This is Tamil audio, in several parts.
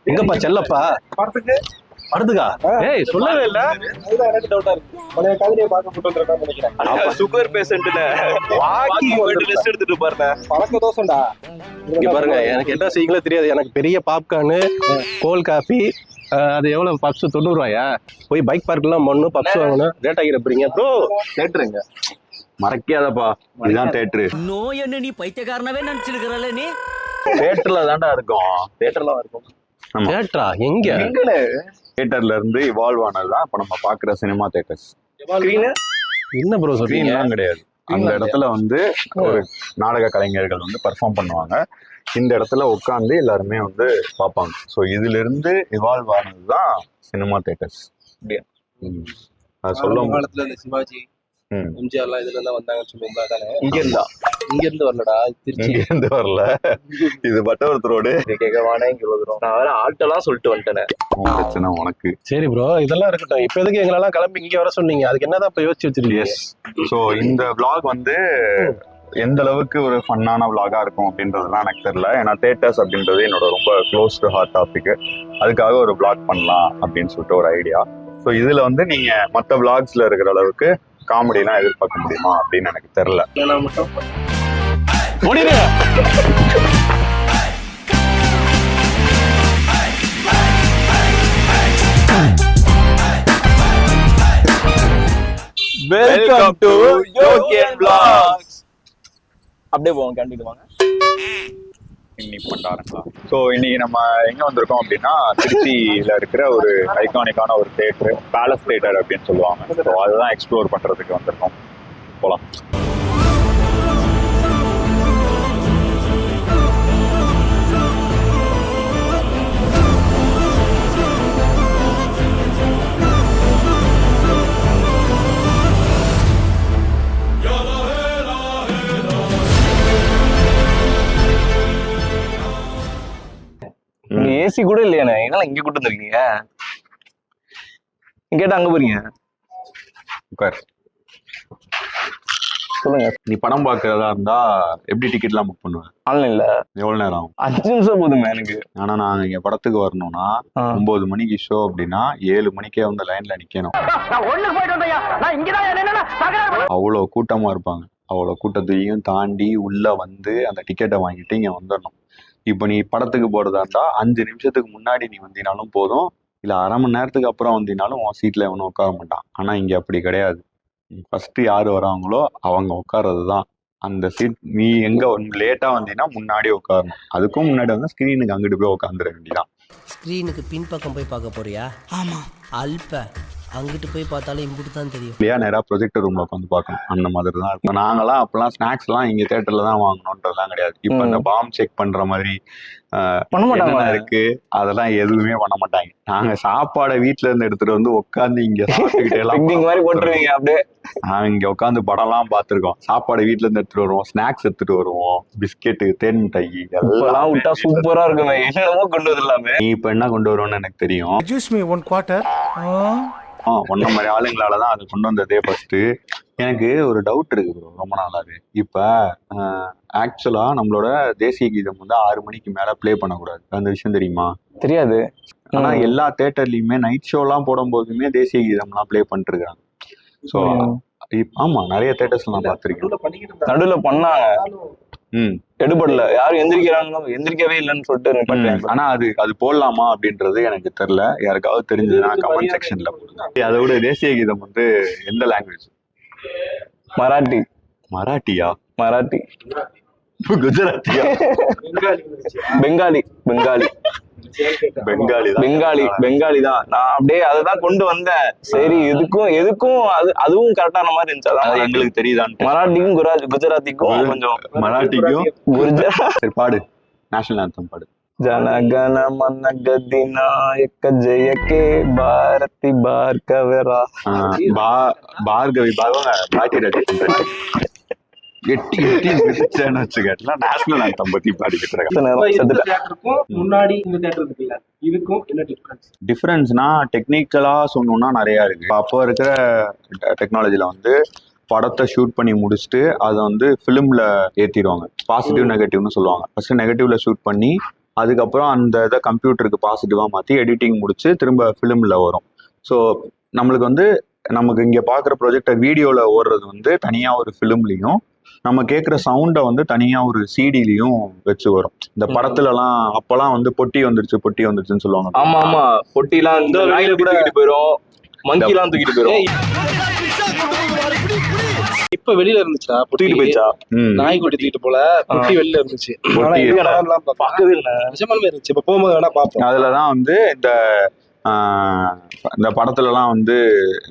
எங்கப்பா செல்லப்பா படத்துக்கு படத்துக்கா? ஏய் சொல்லவே இல்ல. அதுதான் எனக்கு டவுட்டா இருக்கு. பழைய கவிதையை பார்க்க போட்டு நினைக்கிறேன். சுகர் பேஷண்ட்ல வாக்கிங் போயிட்டு ரெஸ்ட் எடுத்துட்டு பாருங்க. பழக்க தோசைண்டா. இங்க பாருங்க, எனக்கு என்ன செய்யுங்களோ தெரியாது. எனக்கு பெரிய பாப்கார்னு, கோல்ட் காஃபி, அது எவ்வளவு பப்ஸ் 90 ரூபாயா? போய் பைக் பார்க்கெல்லாம் பண்ணணும், பப்ஸ் வாங்கணும். Rate ஆகிருப்பீங்க bro. தேட்டருங்க மறக்காதப்பா, இதுதான் தேட்டரு. நோய் என்ன நீ பைத்தியக்காரனவே நினைச்சிருக்கிறல்ல நீ? தேட்டர்ல தான்டா இருக்கும். தேட்டர்ல இருக்கும். ஆமா, தேட்டரா? எங்க? தேட்டர்ல இருந்து இவால்வ் ஆனதுதான் இப்ப நம்ம பாக்குற சினிமா தேட்டர்ஸ். என்ன ப்ரோ சொல்றீங்க? ஸ்கிரீன்லாம் கிடையாது. அந்த இடத்துல வந்து ஒரு நாடக கலைஞர்கள் வந்து பெர்ஃபார்ம் பண்ணுவாங்க. இந்த இடத்துல உட்காந்து எல்லாருமே வந்து பார்ப்பாங்க. ஸோ இதுல இருந்து இவால்வ் ஆனதுதான் சினிமா தேட்டர்ஸ். அது சொல்லும் காலத்துல இந்த சிவாஜி எம்ஜிஆர் எல்லாம் இதுல எல்லாம் வந்தாங்கன்னு சொல்லுவீங்களா? தானே இங்க இருந்து வரலடா, திருச்சி இருந்து வரல. இது பட்டவர்த் ரோடு. கேட்கவானே இங்க வருகிறோம். நான் வேற ஆல்ட்டெல்லாம் சொல்லிட்டு வந்துட்டேன். பிரச்சனை உனக்கு. சரி ப்ரோ, இதெல்லாம் இருக்கட்டும். இப்ப எதுக்கு எங்களெல்லாம் கிளம்பி இங்க வர சொன்னீங்க? அதுக்கு என்னதான் இப்ப யோசிச்சு வச்சிருக்கீங்க? ஸோ இந்த vlog வந்து எந்த அளவுக்கு ஒரு ஃபன்னான vlog-ஆ இருக்கும் அப்படின்றதுலாம் எனக்கு தெரியல. ஏன்னா தேட்டர்ஸ் அப்படின்றது என்னோட ரொம்ப க்ளோஸ் டு ஹார்ட் டாபிக். அதுக்காக ஒரு vlog பண்ணலாம் அப்படின்னு சொல்லிட்டு ஒரு ஐடியா. ஸோ இதுல வந்து நீங்க மற்ற vlogsல இருக்கிற அளவுக்கு காமெடிலாம் எதிர்பார்க்க முடியுமா அப்படின்னு எனக்கு தெரியல. Welcome to Yogiyan vlogs. அப்படியே போவோம், கேண்டிட்டு வாங்க. இன்னைக்கு பண்டாரங்களா. ஸோ இன்னைக்கு நம்ம எங்க வந்திருக்கோம் அப்படின்னா, திருச்சியில இருக்கிற ஒரு ஐகானிக்கான ஒரு தேட்டர், பேலஸ் தேட்டர் அப்படின்னு சொல்லுவாங்க. ஸோ அதுதான் எக்ஸ்ப்ளோர் பண்றதுக்கு வந்திருக்கோம். போலாம். ஏசி கூட இல்லையானே, என்னால இங்க கூட்டு வந்திருக்கீங்க? கேட்டா அங்க போறீங்க. உட்கார். சொல்லுங்க. நீ படம் பார்க்கறதா இருந்தா எப்படி டிக்கெட்லாம் புக் பண்ணுவேன்? ஆன்லைன்ல. எவ்வளவு நேரம் ஆகும்? 5 நிமிஷம் போதுமே எனக்கு. ஆனா நாங்க இங்க படத்துக்கு வரணும்னா 9 மணிக்கு ஷோ அப்படின்னா 7 மணிக்கே வந்து லைன்ல நிக்கணும். அவ்வளவு கூட்டமா இருப்பாங்க. அவ்வளவு கூட்டத்தையும் தாண்டி உள்ள வந்து அந்த டிக்கெட்டை வாங்கிட்டு இங்க வந்துடணும். இப்ப நீ படத்துக்கு போறதா இருந்தா 5 நிமிஷத்துக்கு முன்னாடி நீ வந்தினாலும் போதும், இல்ல அரை மணி நேரத்துக்கு அப்புறம் வந்தினாலும் உன் சீட்ல எவனும் உட்கார மாட்டான். ஆனா இங்க அப்படி கிடையாது. ஃபர்ஸ்ட் யாரு வராங்களோ அவங்க உட்கார்றதுதான் அந்த சீட். நீ எங்க லேட்டா வந்தீங்கன்னா முன்னாடி உட்காரணும். அதுக்கும் முன்னாடி வந்து ஸ்கிரீனுக்கு அங்கிட்டு போய் உட்காந்துட வேண்டியதான். ஸ்கிரீனுக்கு பின்பக்கம் போய் பார்க்க போறியா? ஆமா. அல்ப அங்கிட்டு போய் பார்த்தாலும் இங்கிட்டு தான் தெரியும். இல்லையா, நேரா ப்ரொஜெக்டர் ரூம்ல உட்காந்து பார்க்கணும். அந்த மாதிரி தான் இருக்கும். நாங்களாம் அப்பெல்லாம் ஸ்நாக்ஸ் எல்லாம் இங்க தியேட்டர்ல தான் வாங்கணும்ன்றதுலாம் கிடையாது. இப்ப இந்த பாம் செக் பண்ற மாதிரி என்னென்ன இருக்கு அதெல்லாம் எதுவுமே பண்ண மாட்டாங்க. நாங்க சாப்பாடை வீட்டுல இருந்து எடுத்துட்டு வந்து உட்காந்து இங்க சாப்பிட்டுக்கிட்டே எல்லாம் மாதிரி போட்டுருவீங்க. அப்படியே நாங்க இங்க உட்காந்து படம் எல்லாம் பாத்துருக்கோம். சாப்பாடு வீட்டுல இருந்து எடுத்துட்டு வருவோம், ஸ்நாக்ஸ் எடுத்துட்டு வருவோம், பிஸ்கெட்டு, தேன் மிட்டாய் எல்லாம் விட்டா சூப்பரா இருக்குமே. என்னமோ கொண்டு வரலாமே. நீ இப்ப என்ன கொண்டு வருவோம்னு எனக்கு தெரியும். ஒன்ன மாதிரி ஆளுங்களாலதான் அதை கொண்டு வந்ததே ஃபர்ஸ்ட். எனக்கு ஒரு டவுட் இருக்கு ப்ரோ, ரொம்ப நாளாவே. இப்ப ஆக்சுவலா நம்மளோட தேசிய கீதம் வந்து 6 மணிக்கு மேல பிளே பண்ணக்கூடாது. அந்த விஷயம் தெரியுமா? தெரியாது. ஆனா எல்லா தேட்டர்லயுமே நைட் ஷோ எல்லாம் போடும் போதுமே தேசிய கீதம் எல்லாம் பிளே பண்ணிட்டு இருக்காங்க. ஸோ ஆமா, நிறைய தேட்டர்ஸ் நான் பார்த்திருக்கேன். நடுவுல பண்ணாங்க, எடுபடல. யாரும் எந்திரிக்கவே இல்லைன்னு சொல்லிட்டு. ஆனா அது போடலாமா அப்படின்றது எனக்கு தெரியல. யாருக்காவது தெரிஞ்சதுன்னா கமெண்ட் செக்ஷன்ல போடுங்க. அதை விட தேசிய கீதம் வந்து எந்த லாங்குவேஜ்? மராட்டி. மராட்டியா? மராட்டி. குஜராத்தியா? பெங்காலி. பெங்காலி. பெங்காலி தான். நான் அப்படியே அததான் கொண்டு வந்தேன். சரி, எதுக்கும் அதுவும் கரெக்டான மாதிரி இருந்துச்சு. எங்களுக்கு தெரியுதான். மராட்டிக்கும் குஜராத்திக்கும் கொஞ்சம். மராட்டிக்கும் குஜராத். பாடு, நேஷனல் ஆந்தம் பாடு. ஜனகண மன கதி நாயக்க ஜெயகே பாரதி பார்கவரா. பார்கவி பாட்டி ராஜேஷ் எட்டி மிதிச்சேன்னு வச்சுக்கல. நேஷனல் ஆந்தம் பத்தி பாடிக்கிட்டு இருக்காங்க. டிஃபரன்ஸ்னா டெக்னிக்கலா சொன்னோம்னா நிறைய இருக்கு. அப்போ இருக்கிற டெக்னாலஜில வந்து படத்தை ஷூட் பண்ணி முடிச்சுட்டு அதை வந்து ஃபிலிம்ல ஏத்திடுவாங்க. பாசிட்டிவ் நெகட்டிவ்னு சொல்லுவாங்க. ஃபர்ஸ்ட் நெகட்டிவ்ல ஷூட் பண்ணி அதுக்கப்புறம் அந்த இதை கம்ப்யூட்டருக்கு பாசிட்டிவாக மாற்றி எடிட்டிங் முடிச்சு திரும்ப ஃபிலிமில் வரும். ஸோ நம்மளுக்கு வந்து நமக்கு இங்கே பார்க்குற ப்ரொஜெக்டர் வீடியோவில் ஓடுறது வந்து தனியாக ஒரு ஃபிலிம்லேயும் நம்ம கேட்குற சவுண்டை வந்து தனியாக ஒரு சிடிலையும் வச்சு வரும். இந்த படத்துலலாம் அப்போல்லாம் வந்து பொட்டி வந்துருச்சுன்னு சொல்லுவாங்க. ஆமா ஆமா, பொட்டிலாம் இந்த நாயில கூட தூக்கிட்டு போயிடும், மங்கிலாம் தூக்கிட்டு போயிடும். இப்ப வெளியில இருந்துச்சா தூக்கிட்டு போயிடுச்சா? நாய்க்குட்டி தூக்கிட்டு போல பொட்டி வெளியில இருந்துச்சு. பார்க்கவே இல்லை, நிஜமாலுமே இருந்துச்சு. இப்ப போகும்போது வேணா பார்ப்போம். அதுலதான் வந்து இந்த படத்துலலாம் வந்து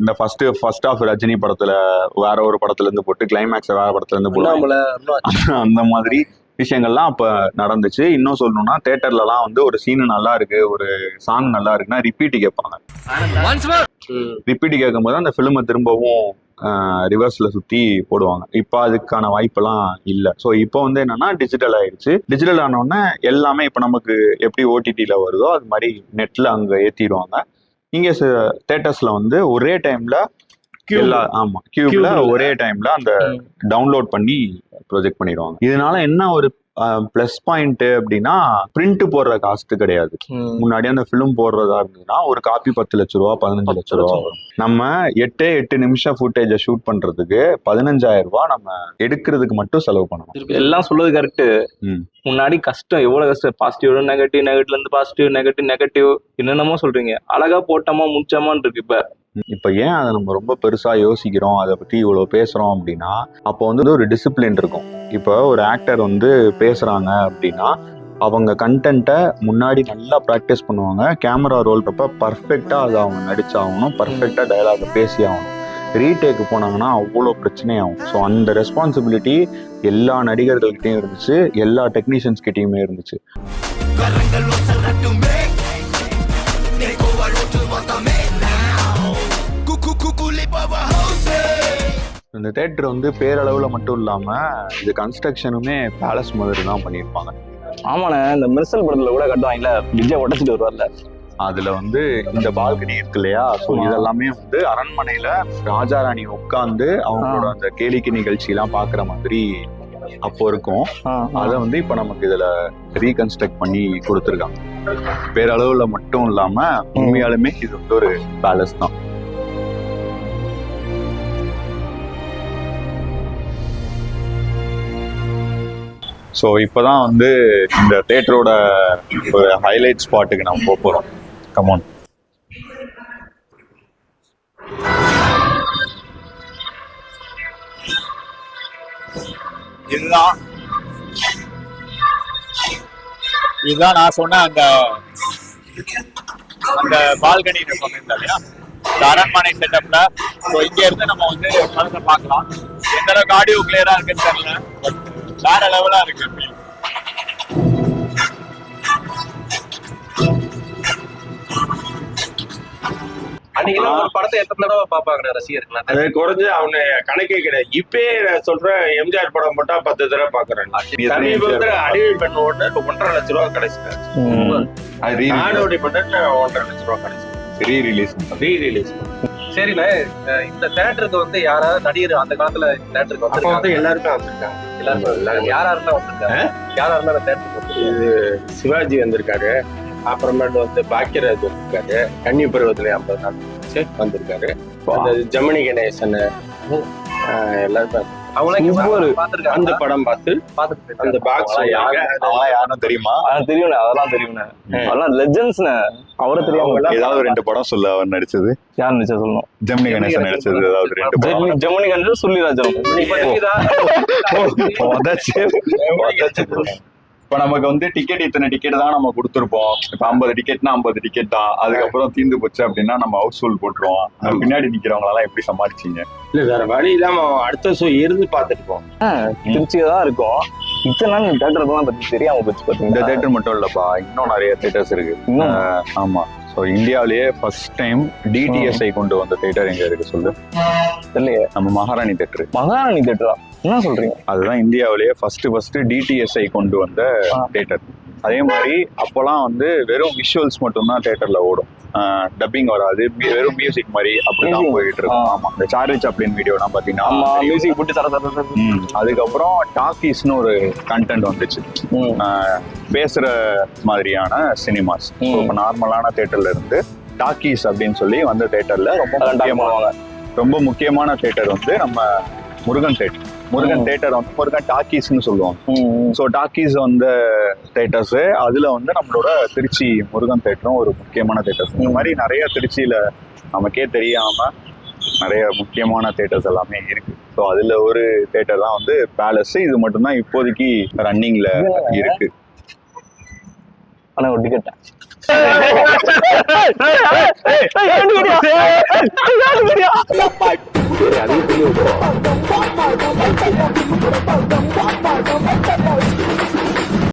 இந்த ஃபர்ஸ்ட் ஆஃப் ரஜினி படத்துல வேற ஒரு படத்துல இருந்து போட்டு கிளைமேக்ஸ் வேற படத்துல இருந்து போட்டு அந்த மாதிரி விஷயங்கள்லாம் அப்ப நடந்துச்சு. இன்னும் சொல்லணும்னா தியேட்டர்லலாம் வந்து ஒரு சீனு நல்லா இருக்கு, ஒரு சாங் நல்லா இருக்குன்னா ரிப்பீட் கேட்பாங்க. ரிப்பீட் கேட்கும்போது அந்த ஃபிலிமை திரும்பவும் ரிவர்ஸ்ல சுத்தி போடுவாங்க. இப்போ அதுக்கான வாய்ப்பெல்லாம் இல்லை. ஸோ இப்போ வந்து என்னன்னா டிஜிட்டல் ஆயிடுச்சு. டிஜிட்டல் ஆனோடனே எல்லாமே இப்போ நமக்கு எப்படி ஓடிடியில வருதோ அது மாதிரி நெட்ல அங்க ஏத்திடுவாங்க. இங்க தியேட்டர்ஸ்ல வந்து ஒரே டைம்ல கியூப்ல ஒரே டைம்ல அந்த டவுன்லோட் பண்ணி ப்ரொஜெக்ட் பண்ணிடுவாங்க. இதனால என்ன ஒரு பிளஸ் பாயிண்ட் அப்படின்னா பிரிண்ட் போடுற காஸ்ட் கிடையாது. முன்னாடி அந்த ஃபிலிம் போடுறதா இருந்ததுன்னா ஒரு காப்பி 10 லட்ச ரூபா 15 லட்ச ரூபா வரும். நம்ம 8 நிமிஷம் ஃபுட்டேஜை ஷூட் பண்றதுக்கு 15,000 ரூபாய் நம்ம எடுக்கிறதுக்கு மட்டும் செலவு பண்ணணும். எல்லாம் சொல்றது கரெக்ட். முன்னாடி கஷ்டம், எவ்வளவு கஷ்டம். பாசிட்டிவ் நெகட்டிவ்ல இருந்து பாசிட்டிவ் நெகட்டிவ் என்னென்னமோ சொல்றீங்க. அழகா போட்டோமா முடிச்சோமான்னு இருக்கு. இப்ப ஏன் அதை நம்ம ரொம்ப பெருசா யோசிக்கிறோம், அதை பத்தி இவ்வளவு பேசுறோம் அப்படின்னா அப்போ வந்து ஒரு டிசிப்ளின் இருக்கும். இப்போ ஒரு ஆக்டர் வந்து பேசுறாங்க அப்படின்னா அவங்க கண்டென்ட்டை முன்னாடி நல்லா ப்ராக்டிஸ் பண்ணுவாங்க. கேமரா ரோல் அப்ப பர்ஃபெக்டா அதை அவங்க நடிச்சாகணும், பர்ஃபெக்டா டயலாக பேசி ஆகணும். ரீடேக்கு போனாங்கன்னா அவ்வளோ பிரச்சனையாகும். ஸோ அந்த ரெஸ்பான்சிபிலிட்டி எல்லா நடிகர்கள்கிட்டையும் இருந்துச்சு, எல்லா டெக்னீஷியன்ஸ் கிட்டையுமே இருந்துச்சு. இந்த தேட்டர் வந்து பேரளவுல மட்டும் இல்லாம இது கன்ஸ்ட்ரக்ஷனுமே பேலஸ் மாதிரி தான் பண்ணியிருப்பாங்க. ஆமாண்ணே, இந்த மெர்சல் படத்துல கூட கட்டுவாங்கல்ல, பிரிட்ஜை உடச்சிட்டு வருவார்ல, அதுல வந்து இந்த பால்கனி இருக்கு இல்லையா. ஸோ இதெல்லாமே வந்து அரண்மனையில ராஜாராணி உட்காந்து அவங்களோட அந்த கேளிக்கை நிகழ்ச்சி எல்லாம் பாக்குற மாதிரி அப்போ இருக்கும். அதை வந்து இப்ப நமக்கு இதுல ரீகன்ஸ்ட்ரக்ட் பண்ணி கொடுத்துருக்காங்க. பேரளவுல மட்டும் இல்லாம உண்மையாலுமே இது வந்து ஒரு பேலஸ் தான். ஸோ இப்போதான் வந்து இந்த தேட்டரோட ஒரு ஹைலைட் ஸ்பாட்டுக்கு நம்ம போறோம். கமான். இதுதான் நான் சொன்ன அந்த பால்கனி சொன்னேன் இல்லையா, இந்த அரண்மனை செட்டப்ல. ஸோ இங்க இருந்து நம்ம வந்து படத்தை பார்க்கலாம். எந்த அளவுக்கு ஆடியோ கிளியரா இருக்குன்னு தெரியல, பட் வேற லெவலா இருக்கு. அன்னைக்கு ஒரு படத்தை எத்தனை தடவை பாப்பாங்க ரசிகர்கள்? அது குறைஞ்சு அவனை கணக்கே கிடையாது. இப்பயே நான் சொல்றேன், எம்ஜிஆர் படம் போட்டா 10 தடவை பாக்குறேன். சமீபத்துல அடிமை பெண் ஓட்ட 1.5 லட்ச ரூபா கிடைச்சிட்டாரு. நாடோடி பண்ண 1.5 லட்ச ரூபா கிடைச்சிருக்கு. ரீரிலீஸ். சரிண்ணே, இந்த தேட்டருக்கு வந்து யாராவது நடிகர் அந்த காலத்துல தேட்டருக்கு வந்து எல்லாருக்கும் வந்திருக்காங்க. யாரா இருந்தா வந்திருக்காங்க? யாரா இருந்தா தேட்டருக்கு இது சிவாஜி வந்திருக்காரு, அப்புறமேட்டு வந்து பாக்கியராஜ் வந்திருக்காரு, கன்னி பருவத்துல 50 நாள் வந்திருக்காரு, ஜெமினி கணேசன், எல்லாரும் அந்த படம் பார்த்து அந்த பாக்ஸ் யாரும் தெரியுமா? தெரியும், அதெல்லாம் தெரியும். அதெல்லாம் லெஜெண்ட்ஸ்ண்ணே. அவரை தெரியாம ஏதாவது 2 படம் சொல்ல அவர் நடிச்சது. யார் நடிச்சா சொல்லணும்? ஜெமினி கணேசன் நடிச்சது ஏதாவது 2 படம். ஜெமினி கணேசன், சுள்ளிராஜன். இப்ப நமக்கு வந்து டிக்கெட் இத்தனை டிக்கெட் தான் நம்ம கொடுத்துருப்போம். இப்ப 50 டிக்கெட்னா 50 டிக்கெட் தான். அதுக்கப்புறம் தீர்ந்து போச்சு அப்படின்னா நம்ம ஹவுஸ் ஃபுல் போட்டுருவோம். பின்னாடி நிக்கிறவங்க எல்லாம் எப்படி சமாளிச்சீங்க? இல்ல வேற வழி இல்லாம அடுத்த ஷோ இருந்து பாத்துட்டு திருச்சியில தான் இருக்கும். இத்தனை நாள் தேட்டர்லாம் பத்தி தெரியாம போச்சு. இந்த தேட்டர் மட்டும் இல்லப்பா, இன்னும் நிறைய தேட்டர்ஸ் இருக்கு. ஆமா. ஸோ இந்தியாவிலேயே ஃபர்ஸ்ட் டைம் டிடிஎஸ்ஐ கொண்டு வந்த தேட்டர் எங்க இருக்கு சொல்லு? இல்லையே. நம்ம மகாராணி தேட்டர். மகாராணி தேட்டரா? என்ன சொல்றீங்க? அதுதான் இந்தியாவிலேயே ஃபர்ஸ்ட் டிடிஎஸ்ஐ கொண்டு வந்த தேட்டர். அதே மாதிரி அப்போலாம் வந்து வெறும் விஷுவல்ஸ் மட்டும்தான் தேட்டர்ல ஓடும். டப்பிங் வராது, வெறும் மியூசிக் மாதிரி அப்படிதான் போயிட்டு இருக்கும். ஆமா, இந்த சார்லி சாப்ளின் வீடியோலாம் பாத்தீங்கன்னா மியூசிக் போட்டு தர அதுக்கப்புறம் டாக்கீஸ்னு ஒரு கண்டென்ட் வந்துச்சு, பேசுற மாதிரியான சினிமாஸ். இப்போ நார்மலான தியேட்டர்ல இருந்து டாக்கீஸ் அப்படின்னு சொல்லி வந்த தியேட்டர்ல ரொம்ப முக்கியமான தியேட்டர் வந்து நம்ம முருகன் தியேட்டர். முருகன் தியேட்டர் வந்து முருகன் டாக்கீஸ்ன்னு சொல்லுவாங்க. ஸோ டாக்கீஸ் வந்த தியேட்டர்ஸ், அதுல வந்து நம்மளோட திருச்சி முருகன் தியேட்டரும் ஒரு முக்கியமான தியேட்டர்ஸ். இந்த மாதிரி நிறைய திருச்சியில நமக்கே தெரியாம நிறைய முக்கியமான தியேட்டர்ஸ் எல்லாமே இருக்கு. ஸோ அதுல ஒரு தியேட்டர் தான் வந்து பேலஸ். இது மட்டும்தான் இப்போதைக்கு ரன்னிங்ல இருக்கு. ஆனா ஒரு டிக்கெட் அதே